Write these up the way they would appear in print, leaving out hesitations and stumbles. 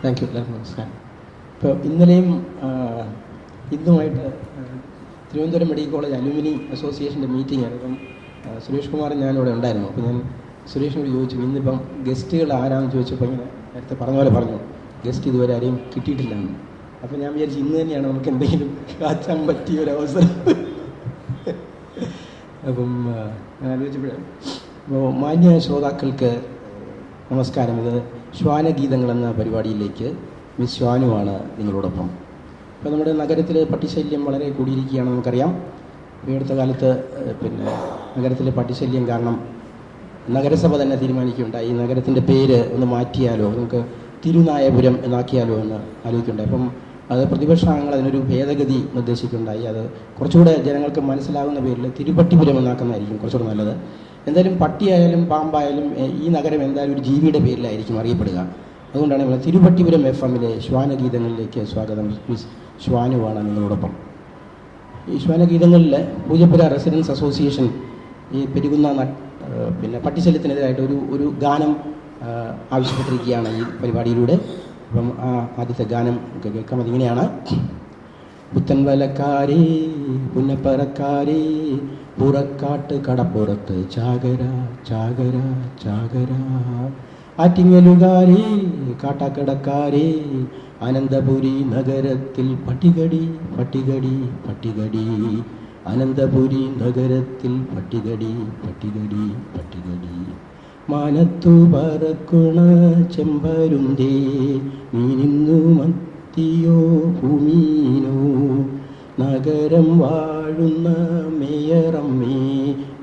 Thank you. എല്ലാവർക്കും നമസ്കാരം. ഇപ്പോൾ ഇന്നലെയും ഇന്നുമായിട്ട് തിരുവനന്തപുരം മെഡിക്കൽ കോളേജ് അലുമിനി അസോസിയേഷൻ്റെ മീറ്റിംഗ് ആണ്. ഇപ്പം സുരേഷ് കുമാറും ഞാനിവിടെ ഉണ്ടായിരുന്നു. അപ്പോൾ ഞാൻ സുരേഷിനോട് ചോദിച്ചു, ഇന്നിപ്പം ഗസ്റ്റുകൾ ആരാണെന്ന് ചോദിച്ചപ്പോൾ ഇങ്ങനെ നേരത്തെ പറഞ്ഞ പോലെ പറഞ്ഞു, ഗസ്റ്റ് ഇതുവരെ ആരെയും കിട്ടിയിട്ടില്ല എന്ന്. അപ്പോൾ ഞാൻ വിചാരിച്ചു ഇന്ന് തന്നെയാണ് നമുക്ക് എന്തെങ്കിലും കാച്ചാൻ പറ്റിയ ഒരു അവസരം. അപ്പം ഞാൻ ആലോചിച്ചപ്പോഴേ, അപ്പോൾ മാന്യ ശ്രോതാക്കൾക്ക് നമസ്കാരം. ഇത് ശ്വാനഗീതങ്ങൾ എന്ന പരിപാടിയിലേക്ക് മിസ് ശ്വാനുവാണ് നിങ്ങളോടൊപ്പം. ഇപ്പോൾ നമ്മുടെ നഗരത്തിൽ പട്ടിശല്യം വളരെ കൂടിയിരിക്കുകയാണ്, നമുക്കറിയാം. ഈ അടുത്ത കാലത്ത് നഗരത്തിലെ പട്ടിശല്യം കാരണം നഗരസഭ തന്നെ തീരുമാനിക്കുകയുണ്ടായി, ഈ നഗരത്തിൻ്റെ പേര് ഒന്ന് മാറ്റിയാലോ, നമുക്ക് തിരുനായപുരം എന്നാക്കിയാലോ എന്ന് ആലോചിക്കുകയുണ്ടായി. അപ്പം അത് പ്രതിപക്ഷാംഗങ്ങൾ അതിനൊരു ഭേദഗതി നിർദ്ദേശിക്കുകയുണ്ടായി. അത് കുറച്ചുകൂടെ ജനങ്ങൾക്ക് മനസ്സിലാകുന്ന പേരിൽ തിരുപ്പട്ടിപുരം എന്നാക്കുന്നതായിരിക്കും കുറച്ചുകൂടെ നല്ലത്. എന്തായാലും പട്ടിയായാലും പാമ്പായാലും ഈ നഗരം എന്തായാലും ഒരു ജീവിയുടെ പേരിലായിരിക്കും അറിയപ്പെടുക. അതുകൊണ്ടാണ് നമ്മൾ തിരുപ്പട്ടിപുരം FM-ലെ ശ്വാനഗീതങ്ങളിലേക്ക് സ്വാഗതം. മിസ് ശ്വാനുവാണ് നിങ്ങളോടൊപ്പം. ഈ ശ്വാനഗീതങ്ങളിൽ പൂജപ്പുര റെസിഡൻസ് അസോസിയേഷൻ ഈ പെരുകുന്ന പട്ടിശല്യത്തിനെതിരായിട്ട് ഒരു ഗാനം ആവശ്യപ്പെട്ടിരിക്കുകയാണ് ഈ പരിപാടിയിലൂടെ. അപ്പം ആദ്യത്തെ ഗാനം കേൾക്കാം. അതിങ്ങനെയാണ്: പുത്തൻവലക്കാരേ പുന്നപ്പറക്കാരേ പുറക്കാട്ട് കടപ്പുറത്ത് ചാകര ചാകര ചാകര, ആറ്റിങ്ങലുകാരേ കാട്ടാക്കടക്കാരേ അനന്തപുരി നഗരത്തിൽ പട്ടികടി പട്ടികടി പട്ടികടി, അനന്തപുരി നഗരത്തിൽ പട്ടികടി പട്ടികടി പട്ടികടി, മാനത്തു പറക്കുണ ചെമ്പരുന്തേ മീനിന്നു മത്തിയോ ഭൂമീനോ, നഗരം വാഴുന്ന മേയറമ്മേ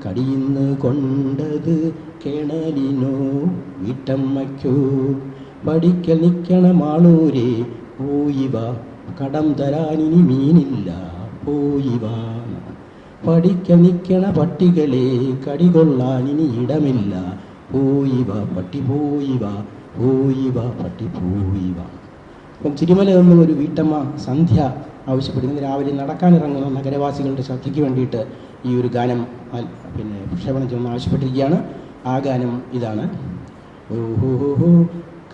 കടിയിന്ന് കൊണ്ടത് കിണലിനോ വീട്ടമ്മയ്ക്കോ, പഠിക്കൽ നിൽക്കണമാളൂരേ പോയിവ കടം തരാനിനി മീനില്ല പോയിവ, പഠിക്കൽ നിൽക്കണ പട്ടികളെ കടികൊള്ളാനിനി ഇടമില്ല പോയിവ പട്ടി പോയിവ പോയിവ പട്ടി പോയിവ. അപ്പം തിരുമല നിന്നും ഒരു വീട്ടമ്മ സന്ധ്യ ആവശ്യപ്പെടുന്നത് രാവിലെ നടക്കാനിറങ്ങുന്ന നഗരവാസികളുടെ ശ്രദ്ധയ്ക്ക് വേണ്ടിയിട്ട് ഈ ഒരു ഗാനം പ്രക്ഷേപണം ചെയ്യുന്ന ആവശ്യപ്പെട്ടിരിക്കുകയാണ്. ആ ഗാനം ഇതാണ്: ഓഹോ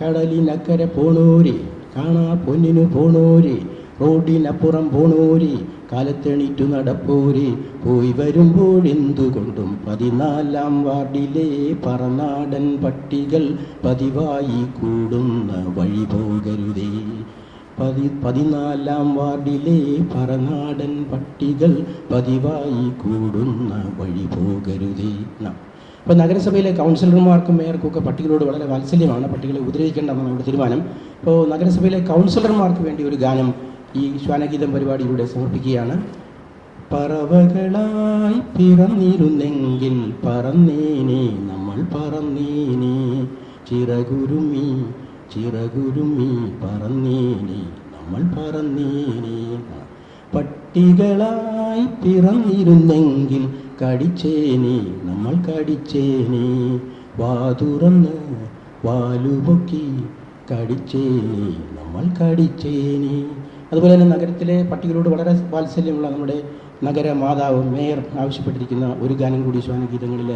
കടലിനക്കരെ പോണോരെ കാണാ പൊന്നിനു പോണോരെ, റോഡിനപ്പുറം പോണോരെ കാലത്തെണീറ്റു നടപ്പോരെ, പോയി വരുമ്പോഴെന്തുകൊണ്ടും 14-ാം വാർഡിലെ പറനാടൻ പട്ടികൾ പതിവായി കൂടുന്ന വഴി പോകരുതേ, 14-ാം വാർഡിലെ പറനാടൻ പട്ടികൾ പതിവായി കൂടുന്ന വഴി പോകരുതേ. അപ്പോൾ നഗരസഭയിലെ കൗൺസിലർമാർക്കും മേയർക്കും ഒക്കെ പട്ടികളോട് വളരെ വാത്സല്യമാണ്. പട്ടികളെ ഉപദ്രവിക്കേണ്ടെന്നാണ് നമ്മുടെ തീരുമാനം. അപ്പോൾ നഗരസഭയിലെ കൗൺസിലർമാർക്ക് വേണ്ടി ഒരു ഗാനം ഈ ശ്വാനഗീതം പരിപാടിയിലൂടെ സമർപ്പിക്കുകയാണ്. പറവകളായി പിറന്നിരുന്നെങ്കിൽ പറന്നേനെ നമ്മൾ പറന്നേനെ, ചിറകുരുമി ചിറകുരുമി പറന്നേനെ നമ്മൾ പറന്നേനെ, പട്ടികളായി പിറന്നിരുന്നെങ്കിൽ കടിച്ചേനെ നമ്മൾ കടിച്ചേനെ, വാതുറന്ന് വാലുപൊക്കി കടിച്ചേനെ നമ്മൾ കടിച്ചേനെ. അതുപോലെ തന്നെ നഗരത്തിലെ പട്ടികളോട് വളരെ വാത്സല്യമുള്ള നമ്മുടെ നഗരമാതാവ് മേയർ ആവശ്യപ്പെട്ടിരിക്കുന്ന ഒരു ഗാനം കൂടി ശ്വാനഗീതങ്ങളിൽ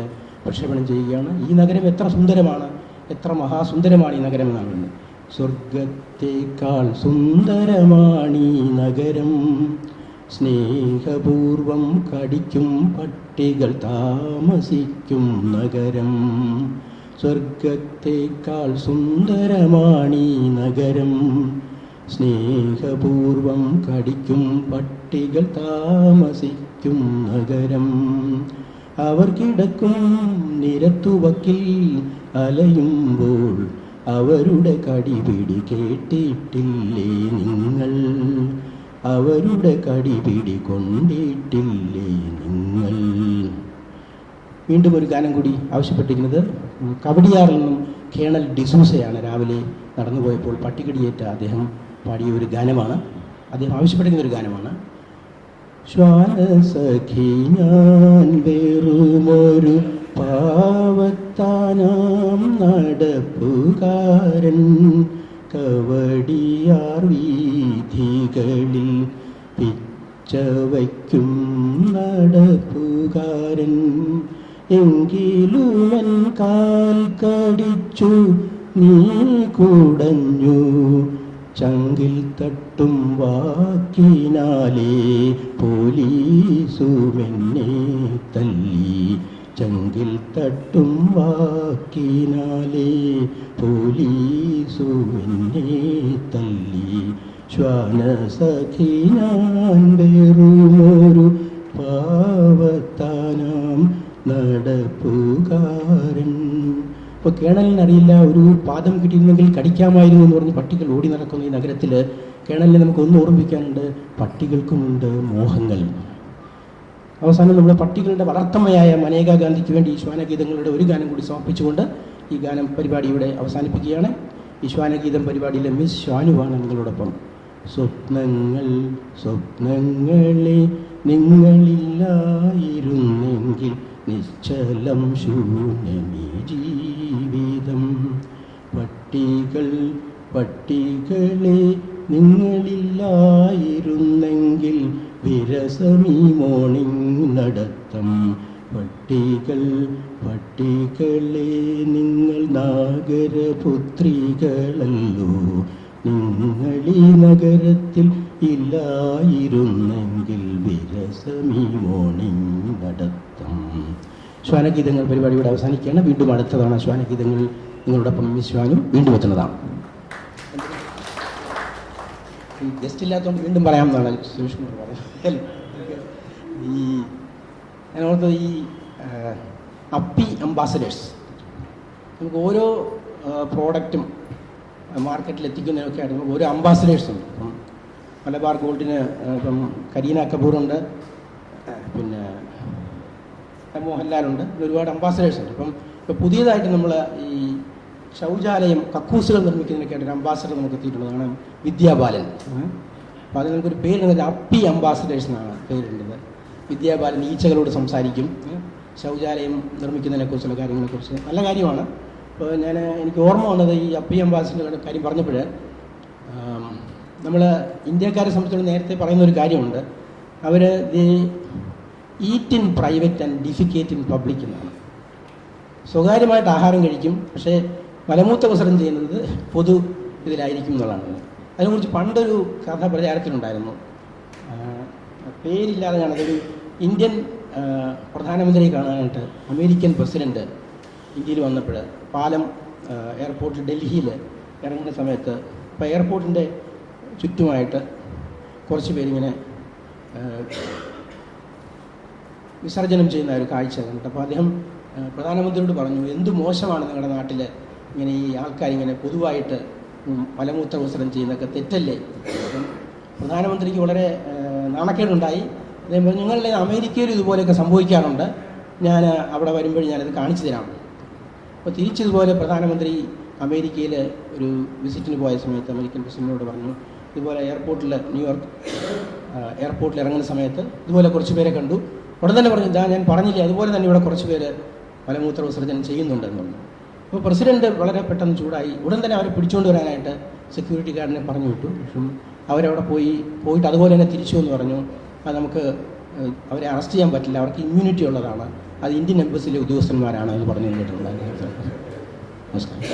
പ്രക്ഷേപണം ചെയ്യുകയാണ്. ഈ നഗരം എത്ര സുന്ദരമാണ്, എത്ര മഹാസുന്ദരമാണ് ഈ നഗരം എന്നാണ്. സ്വർഗത്തേക്കാൾ സുന്ദരമാണീ നഗരം, സ്നേഹപൂർവം കടിക്കും പട്ടികൾ താമസിക്കും നഗരം, സ്വർഗത്തേക്കാൾ സുന്ദരമാണീ നഗരം, സ്നേഹപൂർവം കടിക്കും പട്ടികൾ താമസിക്കും നഗരം, അവർ കിടക്കും നിരത്തുവക്കിൽ അലയുമ്പോൾ അവരുടെ കടിപിടി കേട്ടിട്ടില്ലേ നിങ്ങൾ, അവരുടെ കടിപിടി കൊണ്ടിട്ടില്ലേ നിങ്ങൾ. വീണ്ടും ഒരു ഗാനം കൂടി ആവശ്യപ്പെട്ടിരിക്കുന്നത് കവടിയാറിൽ നിന്നും കേണൽ ഡിസൂസയാണ്. രാവിലെ നടന്നുപോയപ്പോൾ പട്ടികടിയേറ്റ അദ്ദേഹം പാടിയ ഒരു ഗാനമാണ്, അദ്ദേഹം ആവശ്യപ്പെട്ടിരുന്ന ഒരു ഗാനമാണ്. ശ്വാനസഖി ഞാൻ വെറുമൊരു പാവത്താനാം നടപ്പുകാരൻ, കവടിയാർ വീഥികളിൽ പിച്ചവയ്ക്കും നടപ്പുകാരൻ, എങ്കിലുവൻ കാൽ കടിച്ചു നീ കുടഞ്ഞു ചങ്കിൽ തട്ടും വാക്കിനാലേ പോലീസുമെന്നെ തല്ലി. ചങ്കിൽ തട്ടും വാക്കിനാലേ പോലീസുമെന്നെ തല്ലി. ശ്വാനസഖി ഞാൻ വെറുമൊരു പാവത്താനാം നടപ്പുകാരൻ. ഇപ്പോൾ കേണലിനറിയില്ല, ഒരു പാദം കിട്ടിയിരുന്നെങ്കിൽ കടിക്കാമായിരുന്നു എന്ന് പറഞ്ഞ് പട്ടികൾ ഓടി നടക്കുന്ന ഈ നഗരത്തിൽ കേണലിനെ നമുക്കൊന്ന് ഓർമ്മിക്കാനുണ്ട്, പട്ടികൾക്കുമുണ്ട് മോഹങ്ങൾ. അവസാനം നമ്മൾ പട്ടികളുടെ വളർത്തമ്മയായ മനേകാ ഗാന്ധിക്ക് വേണ്ടി ഈ ശ്വാനഗീതങ്ങളുടെ ഒരു ഗാനം കൂടി സമർപ്പിച്ചുകൊണ്ട് ഈ ഗാനം പരിപാടി ഇവിടെ അവസാനിപ്പിക്കുകയാണ്. ഈ ശ്വാനഗീതം പരിപാടിയിലെ മിസ് ശ്വാനുവാണ് നിങ്ങളോടൊപ്പം. സ്വപ്നങ്ങളെ നിങ്ങളില്ലായിരുന്നെങ്കിൽ നിശ്ചലം ശൂന്യമീ ജീവിതം. പട്ടികളെ നിങ്ങളില്ലായിരുന്നെങ്കിൽ വിരസമീ മോർണിംഗ് നടത്തം. പട്ടികളെ നിങ്ങൾ നാഗരപുത്രികളല്ലോ, നിങ്ങളീ നഗരത്തിൽ ഇല്ലായിരുന്നെങ്കിൽ വിരസമീ മോർണിംഗ് നടത്തം. ശ്വാനഗീതങ്ങൾ പരിപാടിയോടെ അവസാനിക്കുകയാണ്. വീണ്ടും അടുത്ത തവണ ശ്വാനഗീതങ്ങൾ നിങ്ങളോടൊപ്പം മിസ് ശ്വാനു വീണ്ടും എത്തുന്നതാണ്. ഗസ്റ്റ് ഇല്ലാത്തതുകൊണ്ട് വീണ്ടും പറയാമെന്നാണ് സുരേഷ് കുമാർ പറയുന്നത്. ഞാൻ ഓർത്തത് ഈ അപ്പി അംബാസഡേഴ്സ്, നമുക്ക് ഓരോ പ്രോഡക്റ്റും മാർക്കറ്റിൽ എത്തിക്കുന്നതിനൊക്കെ ആയിട്ട് ഓരോ അംബാസഡേഴ്സ് ഉണ്ട്. ഇപ്പം മലബാർ ഗോൾഡിന് ഇപ്പം കരീന കപൂറുണ്ട്, പിന്നെ മോഹൻലാലുണ്ട്, ഒരുപാട് അംബാസഡേഴ്സ് ഉണ്ട്. ഇപ്പം പുതിയതായിട്ട് നമ്മൾ ഈ ശൗചാലയം കക്കൂസുകൾ നിർമ്മിക്കുന്നതിനൊക്കെ ആയിട്ട് ഒരു അംബാസഡർ നമുക്ക് എത്തിയിട്ടുള്ളതാണ് വിദ്യാബാലൻ. അപ്പോൾ അതിന് നമുക്കൊരു പേരുണ്ട്, അപ്പി അംബാസഡേഴ്സ് എന്നാണ് പേരുള്ളത്. വിദ്യാബാലൻ ഈച്ചകളോട് സംസാരിക്കും, ശൗചാലയം നിർമ്മിക്കുന്നതിനെക്കുറിച്ചുള്ള കാര്യങ്ങളെക്കുറിച്ച് നല്ല കാര്യമാണ്. അപ്പോൾ എനിക്ക് ഓർമ്മ വന്നത് ഈ അപ്പി അംബാസഡറുടെ കാര്യം പറഞ്ഞപ്പോൾ നമ്മൾ ഇന്ത്യക്കാരെ സംബന്ധിച്ചിടത്തോളം നേരത്തെ പറയുന്ന ഒരു കാര്യമുണ്ട്, അവർ eat in private and defecate in public എന്നാണ്. സ്വകാര്യമായിട്ട് ആഹാരം കഴിക്കും, പക്ഷേ മലമൂത്ര വിസർജനം ചെയ്യുന്നത് പൊതു ഇതിലായിരിക്കും എന്നുള്ളതാണ്. അതിനെക്കുറിച്ച് പണ്ടൊരു കഥ പ്രചാരത്തിലുണ്ടായിരുന്നു, പേരില്ലാതെ ഞാനതൊരു ഇന്ത്യൻ പ്രധാനമന്ത്രിയെ കാണാനായിട്ട് അമേരിക്കൻ പ്രസിഡൻറ്റ് ഇന്ത്യയിൽ വന്നപ്പോൾ പാലം എയർപോർട്ടിൽ ഡൽഹിയിൽ ഇറങ്ങുന്ന സമയത്ത് ഇപ്പോൾ എയർപോർട്ടിൻ്റെ ചുറ്റുമായിട്ട് കുറച്ച് പേരിങ്ങനെ വിസർജനം ചെയ്യുന്ന ഒരു കാഴ്ച കണ്ടിട്ട് അപ്പോൾ അദ്ദേഹം പ്രധാനമന്ത്രിയോട് പറഞ്ഞു, എന്ത് മോശമാണ് നിങ്ങളുടെ നാട്ടിൽ ഇങ്ങനെ ഈ ആൾക്കാരിങ്ങനെ പൊതുവായിട്ട് മലമൂത്ര വിസർജനം ചെയ്യുന്നതൊക്കെ തെറ്റല്ലേ. പ്രധാനമന്ത്രിക്ക് വളരെ നാണക്കേടുണ്ടായി. അദ്ദേഹം പറഞ്ഞു, ഞങ്ങളുടെ അമേരിക്കയിലും ഇതുപോലെയൊക്കെ സംഭവിക്കാറുണ്ട്, ഞാൻ അവിടെ വരുമ്പോൾ ഞാനത് കാണിച്ചു തരാം. അപ്പോൾ തിരിച്ചതുപോലെ പ്രധാനമന്ത്രി അമേരിക്കയിൽ ഒരു വിസിറ്റിന് പോയ സമയത്ത് അമേരിക്കൻ പ്രസിഡന്റിനോട് പറഞ്ഞു, ഇതുപോലെ ന്യൂയോർക്ക് എയർപോർട്ടിൽ ഇറങ്ങുന്ന സമയത്ത് ഇതുപോലെ കുറച്ച് പേരെ കണ്ടു. ഉടൻ തന്നെ പറഞ്ഞു, ഞാൻ പറഞ്ഞില്ലേ അതുപോലെ തന്നെ ഇവിടെ കുറച്ച് പേര് മലമൂത്ര വിസർജനം ചെയ്യുന്നുണ്ടെന്ന് പറഞ്ഞു. അപ്പോൾ പ്രസിഡന്റ് വളരെ പെട്ടെന്ന് ചൂടായി. ഉടൻ തന്നെ അവരെ പിടിച്ചുകൊണ്ട് വരാനായിട്ട് സെക്യൂരിറ്റി ഗാർഡിനെ പറഞ്ഞു വിട്ടു. പക്ഷേ അവരവിടെ പോയിട്ട് അതുപോലെ തന്നെ തിരിച്ചു എന്ന് പറഞ്ഞു, അത് നമുക്ക് അവരെ അറസ്റ്റ് ചെയ്യാൻ പറ്റില്ല, അവർക്ക് ഇമ്മ്യൂണിറ്റി ഉള്ളതാണ്, അത് ഇന്ത്യൻ എംബസിയിലെ ഉദ്യോഗസ്ഥന്മാരാണ് എന്ന് പറഞ്ഞു കേട്ടിട്ടുള്ളത്. നമസ്കാരം.